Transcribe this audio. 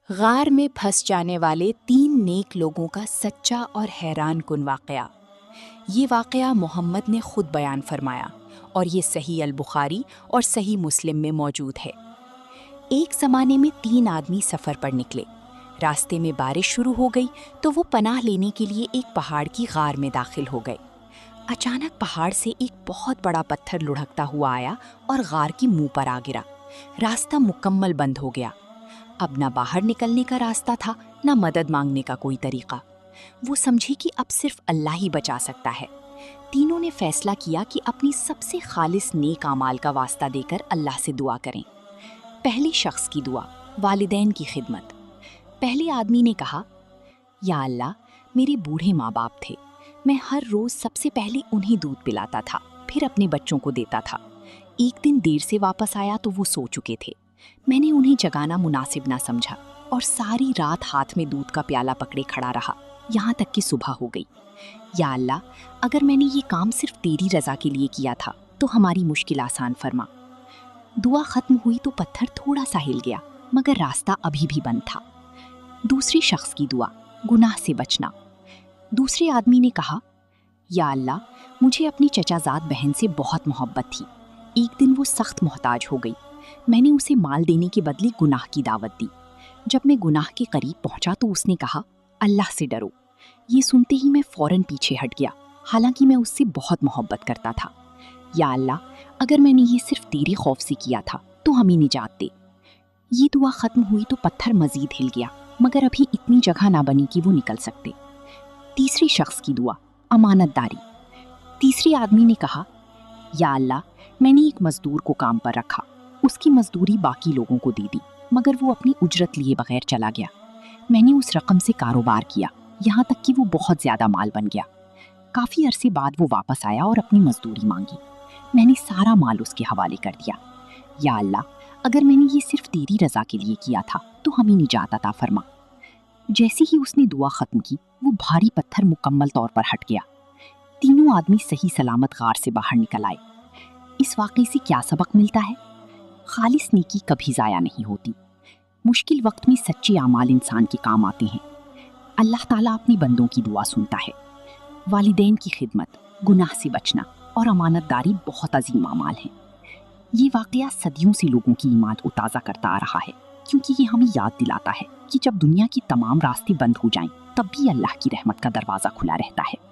غار میں پھنس جانے والے 3 نیک لوگوں کا سچا اور حیران کن واقعہ۔ یہ واقعہ محمد نے خود بیان فرمایا اور یہ صحیح البخاری اور صحیح مسلم میں موجود ہے۔ ایک زمانے میں 3 آدمی سفر پر نکلے۔ راستے میں بارش شروع ہو گئی تو وہ پناہ لینے کے لیے ایک پہاڑ کی غار میں داخل ہو گئے۔ اچانک پہاڑ سے ایک بہت بڑا پتھر لڑھکتا ہوا آیا اور غار کی منہ پر آ گرا۔ راستہ مکمل بند ہو گیا۔ اب نہ باہر نکلنے کا راستہ تھا، نہ مدد مانگنے کا کوئی طریقہ۔ وہ سمجھی کہ اب صرف اللہ ہی بچا سکتا ہے۔ تینوں نے فیصلہ کیا کہ اپنی سب سے خالص نیک اعمال کا واسطہ دے کر اللہ سے دعا کریں۔ پہلی شخص کی دعا، والدین کی خدمت۔ پہلے آدمی نے کہا، یا اللہ، میرے بوڑھے ماں باپ تھے، میں ہر روز سب سے پہلے انہیں دودھ پلاتا تھا، پھر اپنے بچوں کو دیتا تھا۔ ایک دن دیر سے واپس آیا تو وہ سو چکے تھے۔ میں نے انہیں جگانا مناسب نہ سمجھا اور ساری رات ہاتھ میں دودھ کا پیالہ پکڑے کھڑا رہا، یہاں تک کہ صبح ہو گئی۔ یا اللہ، اگر میں نے یہ کام صرف تیری رضا کے لیے کیا تھا تو ہماری مشکل آسان فرما۔ دعا ختم ہوئی تو پتھر تھوڑا سا ہل گیا، مگر راستہ ابھی بھی بند تھا۔ دوسری شخص کی دعا، گناہ سے بچنا۔ دوسرے آدمی نے کہا، یا اللہ، مجھے اپنی چچا زاد بہن سے بہت محبت تھی۔ ایک دن وہ سخت محتاج ہو گئی۔ میں نے اسے مال دینے کے بدلے گناہ کی دعوت دی۔ جب میں گناہ کے قریب پہنچا تو اس نے کہا، اللہ سے ڈرو۔ یہ سنتے ہی میں فوراً پیچھے ہٹ گیا، حالانکہ میں اس سے بہت محبت کرتا تھا۔ یا اللہ، اگر میں نے یہ صرف تیرے خوف سے کیا تھا تو ہمیں نجات دے۔ یہ دعا ختم ہوئی تو پتھر مزید ہل گیا، مگر ابھی اتنی جگہ نہ بنی کہ وہ نکل سکتے۔ تیسری شخص کی دعا، امانت داری۔ تیسرے آدمی نے کہا، یا اللہ، میں نے ایک مزدور کو کام پر رکھا، اس کی مزدوری باقی لوگوں کو دے دی، مگر وہ اپنی اجرت لیے بغیر چلا گیا۔ میں نے اس رقم سے کاروبار کیا، یہاں تک کہ وہ بہت زیادہ مال بن گیا۔ کافی عرصے بعد وہ واپس آیا اور اپنی مزدوری مانگی۔ میں نے سارا مال اس کے حوالے کر دیا۔ یا اللہ، اگر میں نے یہ صرف تیری رضا کے لیے کیا تھا تو ہمیں نجات عطا فرما۔ جیسے ہی اس نے دعا ختم کی، وہ بھاری پتھر مکمل طور پر ہٹ گیا۔ تینوں آدمی صحیح سلامت غار سے باہر نکل آئے۔ اس واقعے سے کیا سبق ملتا ہے؟ خالص نیکی کبھی ضائع نہیں ہوتی۔ مشکل وقت میں سچے اعمال انسان کے کام آتے ہیں۔ اللہ تعالیٰ اپنی بندوں کی دعا سنتا ہے۔ والدین کی خدمت، گناہ سے بچنا اور امانت داری بہت عظیم اعمال ہیں۔ یہ واقعہ صدیوں سے لوگوں کی ایمان کو تازہ کرتا آ رہا ہے، کیونکہ یہ ہمیں یاد دلاتا ہے کہ جب دنیا کی تمام راستے بند ہو جائیں تب بھی اللہ کی رحمت کا دروازہ کھلا رہتا ہے۔